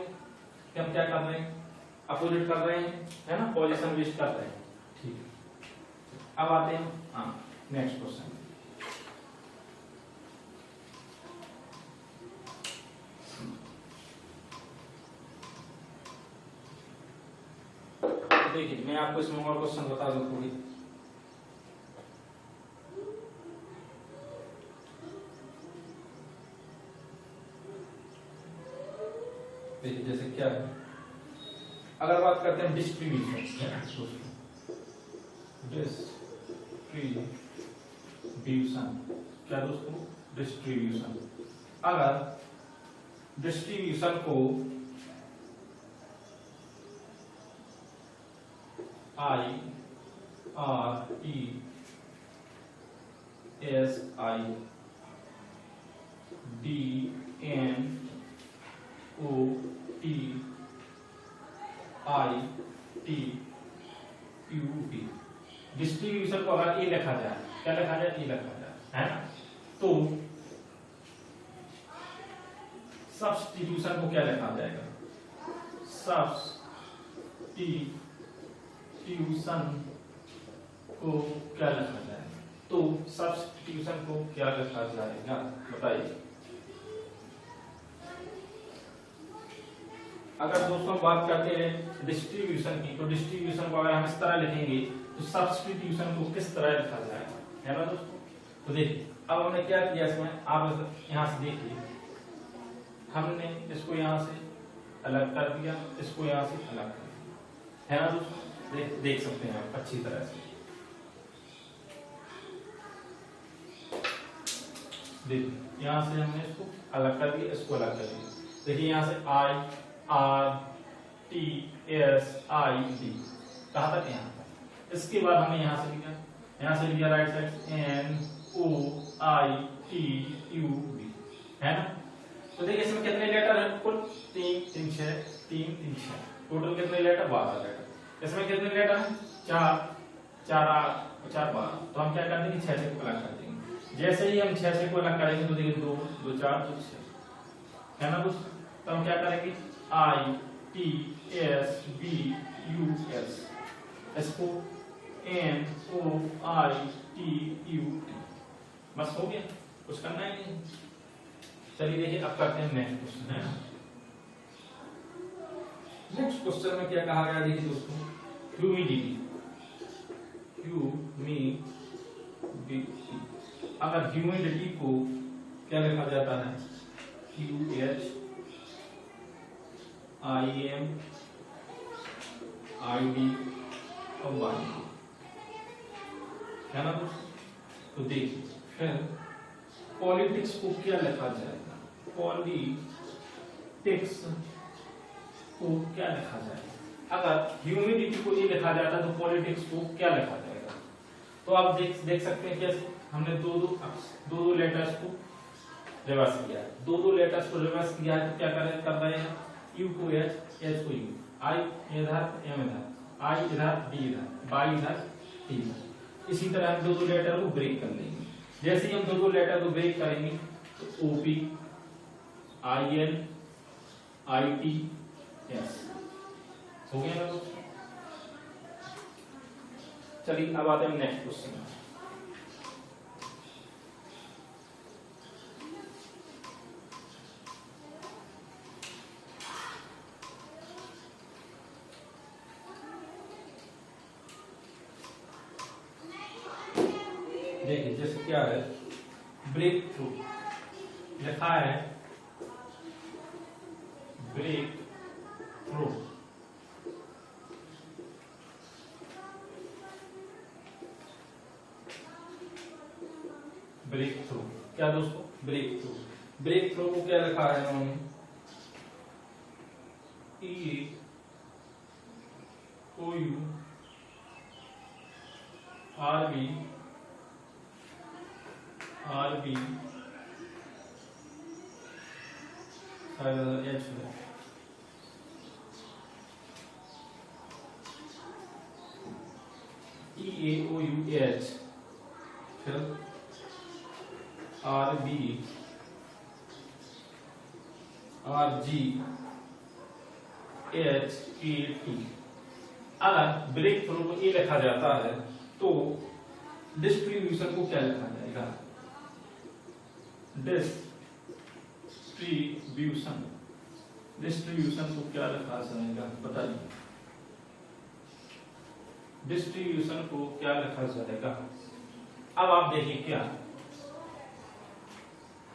कि हम क्या कर रहे हैं, अपोजिट कर रहे हैं, है ना, पोजीशन लिस्ट कर रहे हैं। ठीक है, अब आते हैं हाँ नेक्स्ट क्वेश्चन। देखिए मैं आपको इसमें और क्वेश्चन बता दूं थोड़ी। देखिए जैसे क्या है, अगर बात करते हैं डिस्ट्रीब्यूशन, डिस्ट्रीब्यूशन क्या दोस्तों, डिस्ट्रीब्यूशन। अगर डिस्ट्रीब्यूशन को IRESIDNOTIPUP डिस्ट्रीब्यूशन को अगर ए लिखा जाए, क्या लिखा जाए, ए लिखा जाए, है ना, तो सब्स्टिट्यूशन को क्या लिखा जाएगा, सब्स्टिट्यूशन को क्या लिखा जाएगा, तो सब्स्टिट्यूशन को क्या लिखा जाएगा बताइए। अगर दोस्तों बात करते हैं डिस्ट्रीब्यूशन की, तो डिस्ट्रीब्यूशन को अगर हम इस तरह लिखेंगे तो सब्स्टिट्यूशन को किस तरह लिखा जाएगा, है ना दोस्तों। तो देखिए अब हमने क्या किया इसमें, आप यहां से देखिए, हमने इसको यहां से अलग कर दिया, इसको यहां से अलग कर दिया, है ना दोस्तों, देख सकते हैं आप अच्छी तरह से। देखिए यहां से हमने इसको अलग कर दिया, इसको अलग कर दिया। देखिए यहां से IRTSID कहा तक, यहाँ तक। इसके बाद हमने यहाँ से लिखा राइट साइड NOITUB, है ना। तो देखिए इसमें कितने लेटर है, कुल 3 3 6 3 3 6, टोटल कितने लेटर, 12 लेटर। इसमें कितने लेटर हैं, 4 4 4 12। तो हम क्या कर देंगे, 6 से अलग कर देंगे। जैसे ही हम 6 से को अलग करेंगे तो देखिए 2 2 4 2 6, है ना दोस्तों। तो हम क्या करेंगे, ITSBUS, इसको NOITUT, बस हो गया, कुछ करना ही नहीं। चलिए देखिए अब करते हैं नेक्स्ट क्वेश्चन, है ना। नेक्स्ट क्वेश्चन में क्या कहा गया, देखिए दोस्तों, ह्यूमिडिटी। अगर ह्यूमिडिटी को क्या लिखा जाता है, QHIMIDITY, है ना दोस्तों। तो देखिए फिर पॉलिटिक्स को क्या लिखा जाएगा, पॉलिटिक्स को क्या लिखा जाएगा। अगर ह्यूमिडिटी को ये लिखा जाता है तो पॉलिटिक्स को क्या लिखा जाएगा। तो आप देख सकते हैं कैसे हमने दो लेटर्स को रिवर्स किया है, दो लेटर्स को रिवर्स किया है। तो क्या कर रहे हैं, यू को एच, एच को यू, आई इधर, एम इधर, आई इधर, डी इधर, बाई इधर, टी इधर। इसी तरह हम दो लेटर को ब्रेक कर लेंगे। जैसे ही हम दो लेटर को ब्रेक करेंगे तो ओपी, IN, ITS हो गया ना दोस्तों। चलिए अब आते हैं नेक्स्ट क्वेश्चन। देखिए जैसे क्या है, ब्रेक थ्रू लिखा है, ब्रेक थ्रू, ब्रेक थ्रू क्या दोस्तों, ब्रेक थ्रू। ब्रेक थ्रू को क्या लिखा है उन्होंने, RB H EAOUH, फिर RB RGHAT। अगर ब्रेक थ्रू को ये लिखा जाता है तो डिस्ट्रीब्यूशन को क्या लिखा जाएगा? डिस्ट्रीब्यूशन को क्या लिखा जाएगा बताइए? डिस्ट्रीब्यूशन को क्या लिखा जाएगा? अब आप देखिए क्या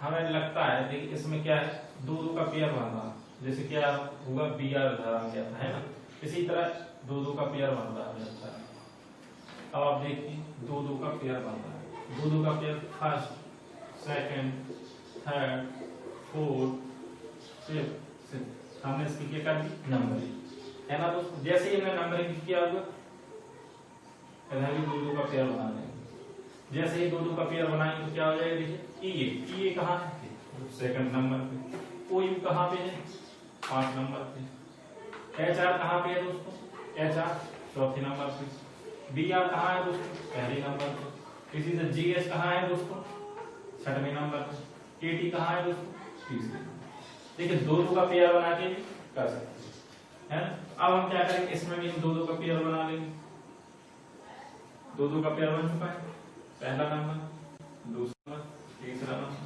हमें लगता है, देखिए इसमें क्या है, दो का पेयर बन रहा, जैसे क्या होगा BR धरा गया था, है ना? इसी तरह दो का पेयर बन रहा है। अब आप देखिए दो का पेयर बन रहा है, दो का pair first, second, third, fourth, fifth. हमने इसकी क्या कर दी? नंबरिंग, है ना दोस्तों? जैसे ही हमने नंबरिंग किया होगा इधर भी दो का पेयर बना लेंगे। जैसे ही दो का पेयर बनाएंगे तो क्या हो जाएगा? देखिए ये कहाँ है? सेकंड नंबर पे। OU कहाँ पे है? 5 नंबर पे। HR कहाँ पे है दोस्तों? HR चौथे नंबर पे। BR कहाँ है दोस्तों? पहले नंबर पे। इसी से GS कहाँ है दोस्तों? 6वें नंबर पे। KT कहाँ है दोस्तों? तीसरे। देखिए दो का पेयर बना के कर सकते हैं, अब हम क्या करेंगे, इसमें भी हम दो का पेयर बना लेंगे। दो का पेयर बन चुका है, पहला नंबर, दूसरा, तीसरा नंबर,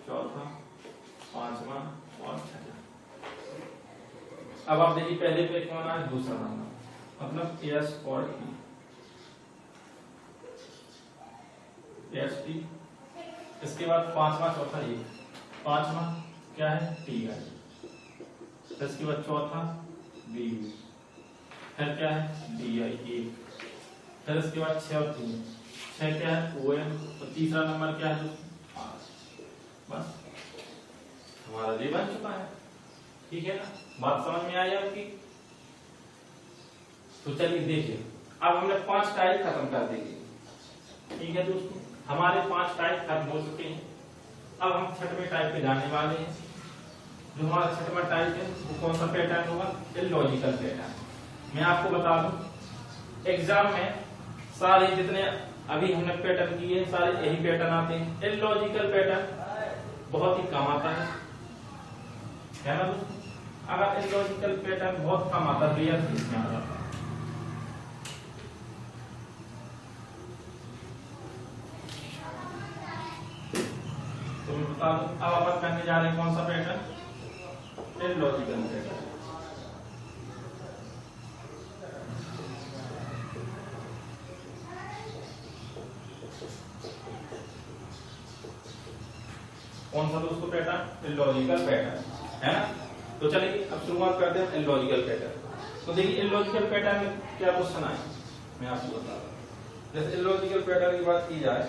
चौथा, पांचवा और छठा। अब आप देखिए पहले पे कौन है? दूसरा नंबर, मतलब S और T। इसके बाद पांचवा, चौथा, एक, पांचवा क्या है? TI। इसके बाद चौथा BU, फिर क्या है? DI, एक। फिर इसके बाद 6 और 3, 6 क्या है? OM, और तीसरा नंबर क्या है? बस हमारा ये बन चुका है। ठीक है ना? बात समझ में आई आपकी? तो चलिए देखिए, अब हमने 5 टाइप खत्म कर देंगे। ठीक है दोस्तों, हमारे 5 टाइप खत्म हो चुके हैं। अब हम 6वें टाइप पे जाने वाले हैं। जो हमारा 6वां टाइप है वो कौन सा पैटर्न होगा? Illogical pattern. मैं आपको बता दूं एग्जाम में सारे जितने अभी हमने पैटर्न किए सारे यही पैटर्न आते हैं। इलॉजिकल पैटर्न बहुत ही कम आता है ना दोस्तों? अगर इलॉजिकल पैटर्न बहुत कम आता है, रेयर केस में आ जाता है। तो मैं बता दूं, अब अपन करने जा रहे हैं कौन सा पैटर्न? Illogical pattern. कौन सा दोस्तों पैटर्न? इलॉजिकल पैटर्न, है ना? तो चलिए अब शुरुआत करते हैं इलॉजिकल पैटर्न। तो देखिए इलॉजिकल पैटर्न में क्या क्वेश्चन आए मैं आपको बता रहा हूं। जैसे इलॉजिकल पैटर्न की बात की जाए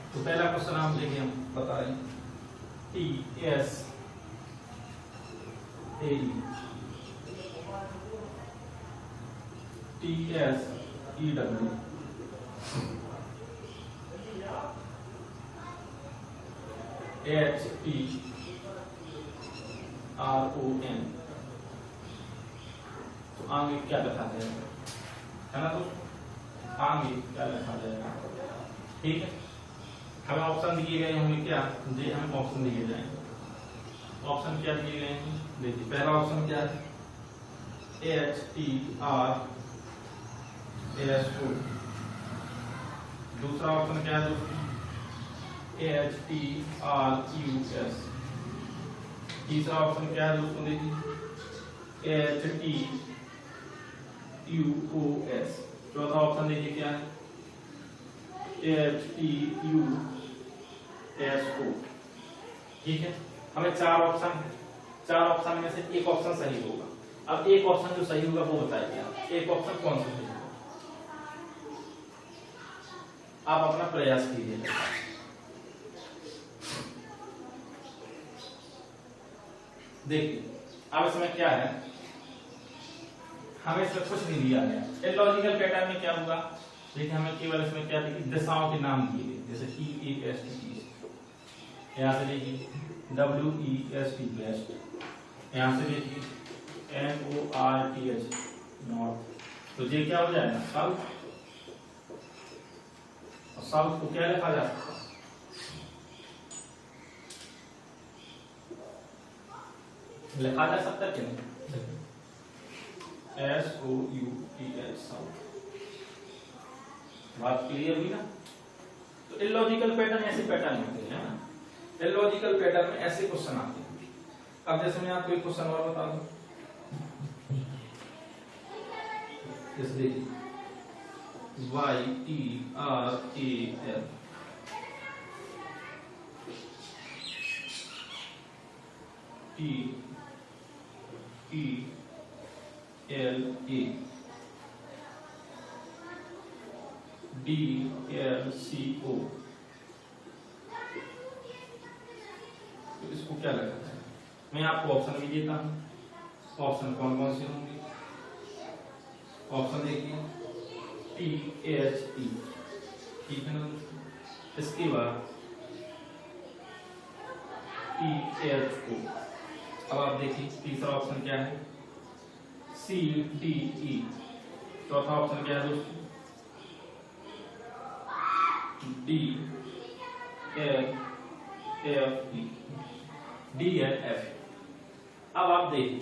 तो पहला क्वेश्चन हम देखिए, हम बता रहे हैं TS AE, TS EW, HT RON। तो आगे क्या लिखा जाएगा, है ना? तो आगे क्या लिखा जाएगा? ठीक है, हमें ऑप्शन दिए गए होंगे। क्या जी? हमें ऑप्शन दिए जाएंगे। ऑप्शन क्या दिए गए हैं? देखिए पहला ऑप्शन क्या है? HTRASO। दूसरा ऑप्शन क्या है दोस्तों? HTRUS। तीसरा ऑप्शन क्या है दोस्तों? देखिए HTUOS। चौथा ऑप्शन देखिए क्या है? HTUSO। ठीक है, हमें 4 ऑप्शन है। 4 ऑप्शन में से एक ऑप्शन सही होगा। अब एक ऑप्शन जो सही होगा वो बताइए आप, एक ऑप्शन कौन सा सही होगा? आप अपना प्रयास कीजिए। देखिए अब इसमें क्या है, हमें इसमें कुछ नहीं दिया गया। इलॉजिकल पैटर्न में क्या होगा? देखिए हमें केवल इसमें क्या देखिए दिशाओं के नाम दिए गए, जैसे EAST, यहाँ से देखिए WEST वेस्ट, यहाँ से देखिए NORTH नॉर्थ। तो ये क्या हो जाएगा? साउथ। और साउथ को क्या लिखा जा सकता है? लिखा जा सकता है कि नहीं? SOUTH, south. बात क्लियर हुई ना? तो इलॉजिकल पैटर्न ऐसे पैटर्न होते हैं ना, इलॉजिकल पैटर्न में ऐसे क्वेश्चन आते हैं। अब जैसे मैं आपको एक क्वेश्चन और बता दूं, इस देखिए YTRAL TELA DLCO, तो इसको क्या लगता है? मैं आपको ऑप्शन भी देता हूं। ऑप्शन कौन कौन से होंगे? ऑप्शन देखिए THE, ठीक है ना। इसके बाद THO। अब आप देखिए तीसरा ऑप्शन क्या है? CTE। चौथा ऑप्शन क्या है दोस्तों? DLF। अब आप देखिए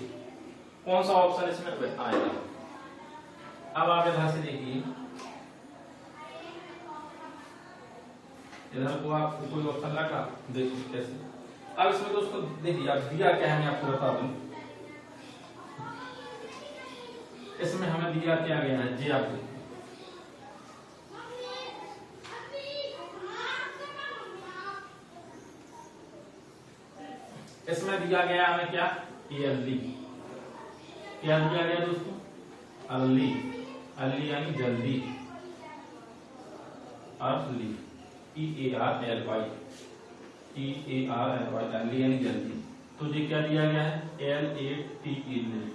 कौन सा ऑप्शन इसमें आएगा। अब आप इधर से देखिए, इधर को आप कोई ऑप्शन लगा, देखिए कैसे। अब इसमें दोस्तों देखिए आप दिया क्या है, मैं आपको बता दूं। इसमें हमें दिया क्या गया है, जी आप देखिए, इसमें दिया गया हमें क्या? अर्ली। क्या दिया गया दोस्तों? अर्ली। अर्ली यानी जल्दी, अर्ली, EARLY, अर्ली यानी जल्दी। तो ये क्या दिया गया है? LATE, late.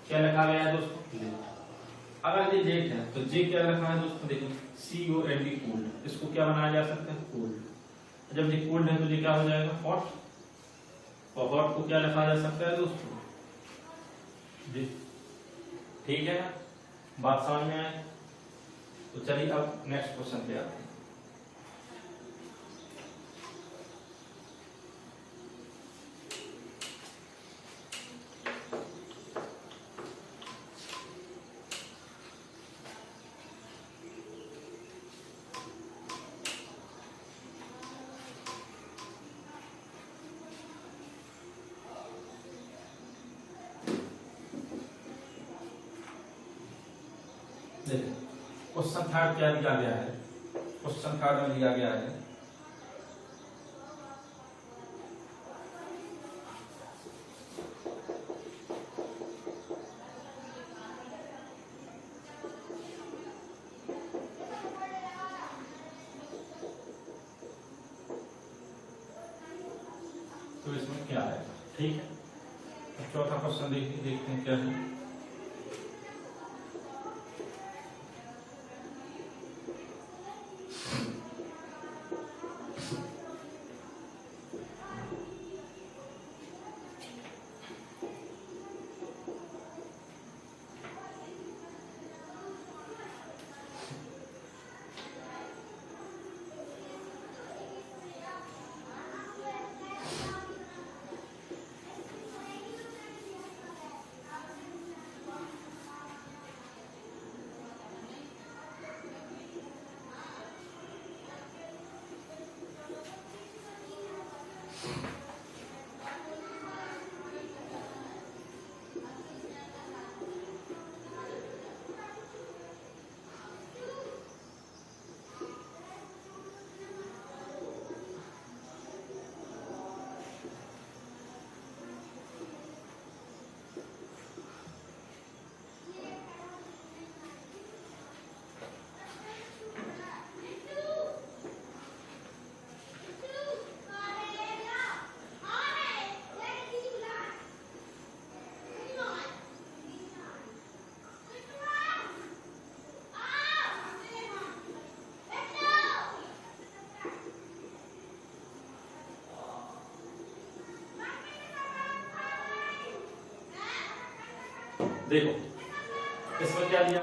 क्या लिखा गया है दोस्तों? लेट। अगर ये लेट है तो जे क्या लिखा है दोस्तों? देखो COLD, कोल्ड। इसको क्या बनाया जा सकता है? कोल्ड। जब ये कोल्ड है तो ये क्या हो जाएगा? हॉट। और हॉट को क्या लिखा जा सकता है दोस्तों? जी, ठीक है ना? बात समझ में आए? तो चलिए अब नेक्स्ट क्वेश्चन पे आते हैं। क्वेश्चन थर्ड क्या दिया गया है? क्वेश्चन थर्ड में दिया गया है तो इसमें क्या है, ठीक है। तो चौथा क्वेश्चन देखते हैं क्या है। देखो इसमें क्या दिया,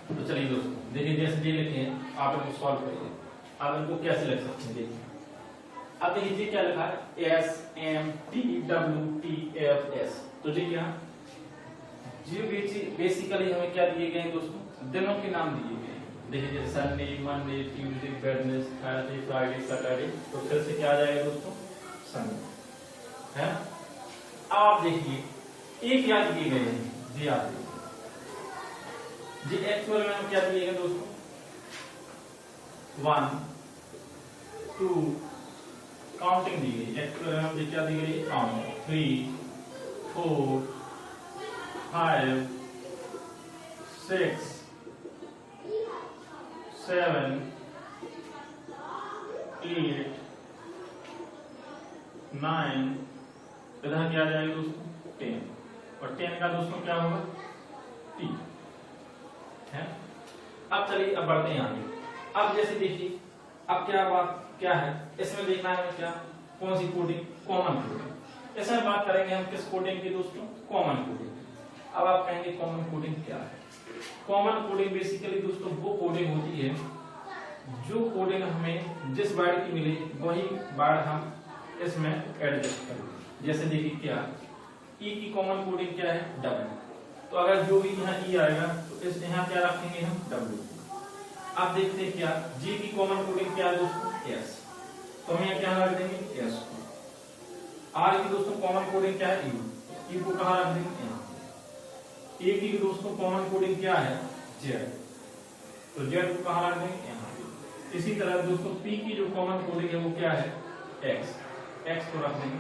तो चलिए दोस्तों देखिए जैसे ये लिखे हैं आप इनको सॉल्व करिए। आप इनको कैसे लिख सकते हैं देखिए। अब देखिए क्या लिखा है, एस SMTWTFS। तो जी क्या जी बेसिकली हमें क्या दिए गए हैं दोस्तों, दिनों के नाम दिए गए हैं। देखिए जैसे Sunday, Monday, Tuesday, Wednesday, Thursday, Friday, Saturday. तो फिर से क्या आ जाएगा दोस्तों, संडे है। अब आप देखिए एक याद किए गए हैं जी, आप जी एक्चुअल में हम क्या दिए गए दोस्तों, 1 2 काउंटिंग दी गई। एक्चुअल में हम क्या दी गई, काउंट 3 4 5 6 7 8 9, इधर क्या आ जाएगा दोस्तों 10, और 10 का दोस्तों क्या होगा T है। अब चलिए अब बढ़ते हैं आगे। अब जैसे देखिए अब क्या बात क्या है, इसमें देखना है हमें क्या, कौन सी कोडिंग, कॉमन कोडिंग। इसमें बात करेंगे हम किस कोडिंग की दोस्तों, कॉमन कोडिंग। अब आप कहेंगे कॉमन कोडिंग क्या है। कॉमन कोडिंग बेसिकली दोस्तों वो कोडिंग होती है जो कोडिंग हमें जिस वर्ड की मिले वही वर्ड हम इसमें एडजस्ट करेंगे। जैसे देखिए क्या ई की कॉमन कोडिंग क्या है, डब्ल्यू। तो अगर जो भी यहाँ ई आएगा तो इस यहाँ क्या रखेंगे हम, डब्ल्यू। अब देखते हैं क्या जी की कॉमन कोडिंग क्या है दोस्तों, एस। तो हम यहाँ क्या रख देंगे, एस को। आर की दोस्तों कॉमन कोडिंग क्या है, यू। यू को कहाँ रख देंगे, यहाँ। ए की दोस्तों कॉमन कोडिंग क्या है, जेड। तो जेड को कहाँ रख देंगे, यहाँ। इसी तरह दोस्तों पी की जो कॉमन कोडिंग है वो क्या है, एक्स। एक्स को रख देंगे।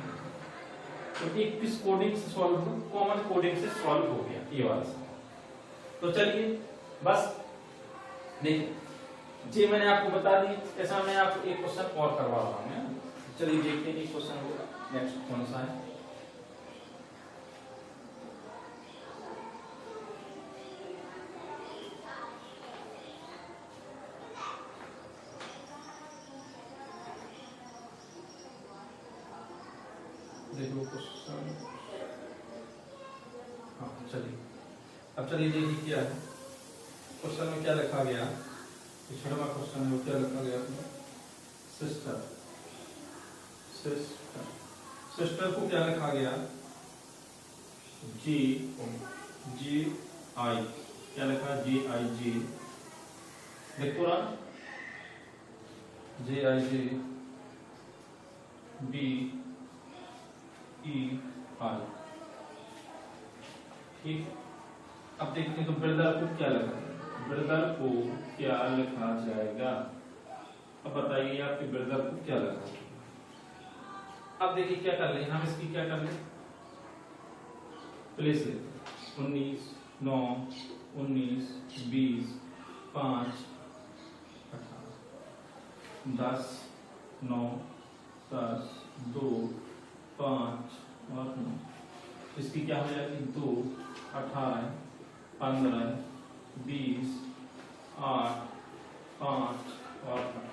तो एक किस कोडिंग से सॉल्व, कॉमन कोडिंग से सॉल्व हो गया ये वाला। तो चलिए बस देखिए जी मैंने आपको बता दी। ऐसा मैं आपको एक क्वेश्चन और करवा रहा हूँ। चलिए देखते हैं कि क्वेश्चन होगा नेक्स्ट कौन सा है। देखो क्वेश्चन, हाँ चलिए अब चलिए देखिए क्या है क्वेश्चन में क्या लिखा गया। छठवां क्वेश्चन है, क्या लिखा गया अपने, सिस्टर। सिस्टर सिस्टर को क्या लिखा गया, जी जी आई, क्या लिखा, जी आई जी। देखो ना, जे आई जी बी ई आई। ठीक, अब देखते हैं तो ब्रदर को क्या लिखा, ब्रदर को क्या लिखा जाएगा। अब बताइए आपके ब्रदर को क्या लिखा। अब देखिए क्या कर ले, हम इसकी क्या कर ले, प्लेस ले 19 9 19 20 5 18 10 9 10 2 5 और 9। इसकी क्या हो जाएगी, 2 18 15 20 8 5 और 18।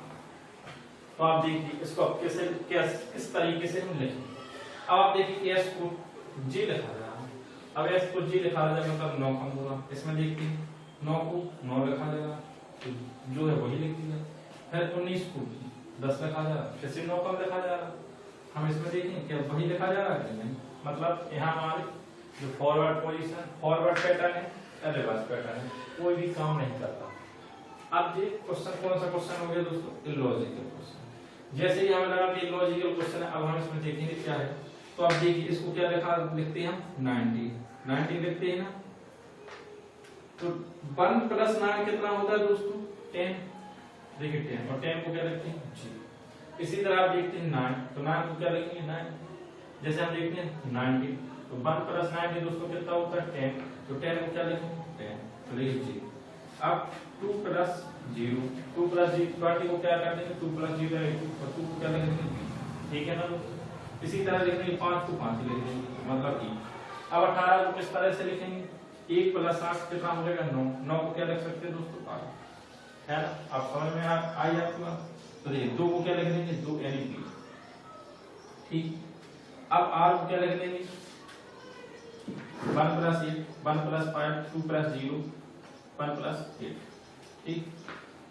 तो आप देखिए इसको आप कैसे किस तरीके से हम लिखेंगे। अब आप देखिए एस को जी लिखा जाएगा। अब एस को जी लिखा जाएगा मतलब 9 कम होगा। इसमें देखिए 9 को 9 लिखा जाएगा, तो जो है वही लिख दिया। फिर 19 को 10 लिखा जाएगा, फिर से 9 कम लिखा जाएगा। हम इसमें देखें क्या वही लिखा जा रहा है कि नहीं, मतलब यहाँ हमारे जो फॉरवर्ड पोजीशन, फॉरवर्ड पैटर्न है या रिवर्स पैटर्न है, कोई भी काम नहीं करता। अब ये क्वेश्चन कौन सा क्वेश्चन हो गया दोस्तों, इलॉजिकल क्वेश्चन। जैसे ही हमें लगा कि इलॉजिकल क्वेश्चन है, अब हम इसमें देखेंगे क्या है। तो अब देखिए इसको क्या लिखते हैं हम, 90 लिखते हैं ना। तो 1 + 9 कितना होता है दोस्तों, 10। देखिए 10 और 10 को क्या लिखते हैं, जी। इसी तरह आप देखते हैं 9, तो 9 को क्या लिखेंगे, 9। जैसे हम देखते हैं 90, तो 1 + 9 दोस्तों कितना होता है, 10। तो 10 को क्या लिखेंगे, 10। तो लिखिए जी। अब 2 + 0, 2 + 0 को क्या कर देंगे, 2 + 0 है 2, और 2 को क्या लिखेंगे, ठीक है ना। इसी तरह लिखेंगे 5 को 5 लिख देंगे, मतलब e। अब 18 को किस तरह से लिखेंगे, 1 + 8 कितना हो जाएगा, 9। 9 को क्या लिख सकते हैं दोस्तों, 8 है ना। आप समझ में आई आपकी बात। तो देखिए 2 को क्या लिख देंगे, 2 यानी 20, ठीक। अब r को क्या लिख देंगे, 1 + 8, 1 + 5, 2 + 0, 1 + 8, ठीक।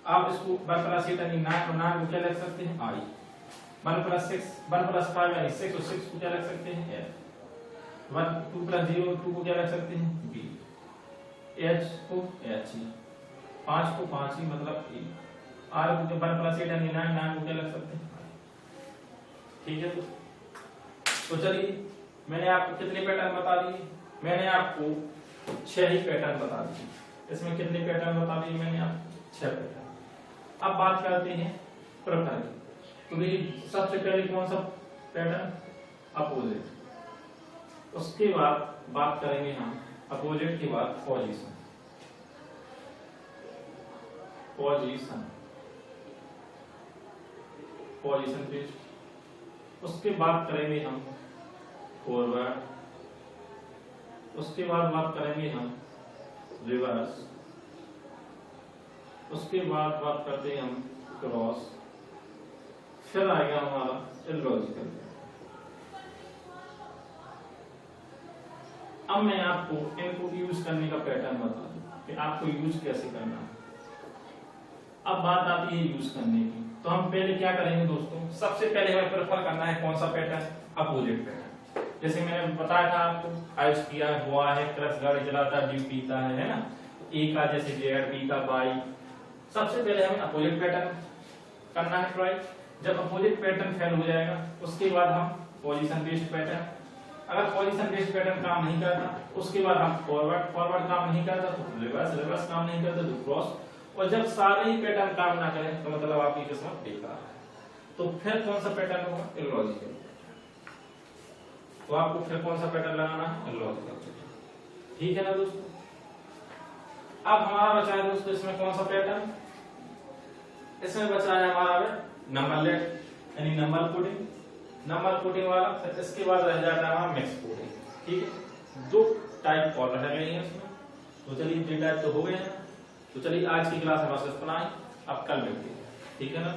अब इसको 1 + 8 यानी 9 को क्या लिख सकते हैं, i। 1 + 6 1 + 5 यानी 6 और 6 को क्या रख सकते हैं f 1 2 + 0 2 को क्या रख सकते हैं b h को h 5 को 5 ही मतलब e r को 1 + 8 यानी 9 9 को क्या रख सकते हैं। ठीक है तो चलिए मैंने आपको कितने पैटर्न बता दिए, मैंने आपको 6 ही पैटर्न बता दिए। इसमें कितने पैटर्न बता दिए मैंने आपको 6 पैटर्न। अब बात करते हैं प्रकार की। तो देखिए सबसे पहले कौन सा पैटर्न अपोजिट, उसके बाद बात करेंगे हम अपोजिट के बाद पोजीशन पोजीशन पोजीशन बेस्ड, उसके बाद करेंगे हम फॉरवर्ड, उसके बाद बात करेंगे हम रिवर्स, उसके बाद बात करते हैं हम क्रॉस, फिर आएगा हमारा इलॉजिकल। अब मैं आपको इनको यूज करने का पैटर्न बता दूं कि आपको यूज कैसे करना है। अब बात आती है यूज करने की, तो हम पहले क्या करेंगे दोस्तों, सबसे पहले हमें प्रेफर करना है कौन सा पैटर्न, अपोजिट पैटर्न। जैसे मैंने बताया था आपको, आयुष किया हुआ है, क्रस गाड़ी चलाता है, जीप पीता है ना, ए का जैसे जेड, बी का बाई। सबसे पहले हमें अपोजिट पैटर्न करना है ट्राई। जब अपोजिट पैटर्न फेल हो जाएगा उसके बाद हम पोजीशन बेस्ड पैटर्न, अगर पोजीशन बेस्ड पैटर्न काम नहीं करता उसके बाद हम फॉरवर्ड काम नहीं करता तो रिवर्स काम नहीं करता तो क्रॉस, और जब सारे ही पैटर्न काम ना करें तो मतलब आपकी किस्मत बेकार है। तो फिर कौन सा पैटर्न होगा, इलॉजिकल। तो आपको फिर कौन सा पैटर्न लगाना है, इलॉजिकल। ठीक है ना दोस्तों। अब हमारा बचा है दोस्तों इसमें कौन सा पैटर्न, इसमें बचा है हमारा नंबर लेट यानी नंबर पुटिंग वाला। फिर इसके बाद रह जाता है हमारा मिक्स पुटिंग। ठीक है, 2 टाइप और रह गए हैं इसमें। तो चलिए 2 टाइप तो हो गए हैं। तो चलिए आज की क्लास में बस इतना ही, अब कल मिलते हैं। ठीक है ना।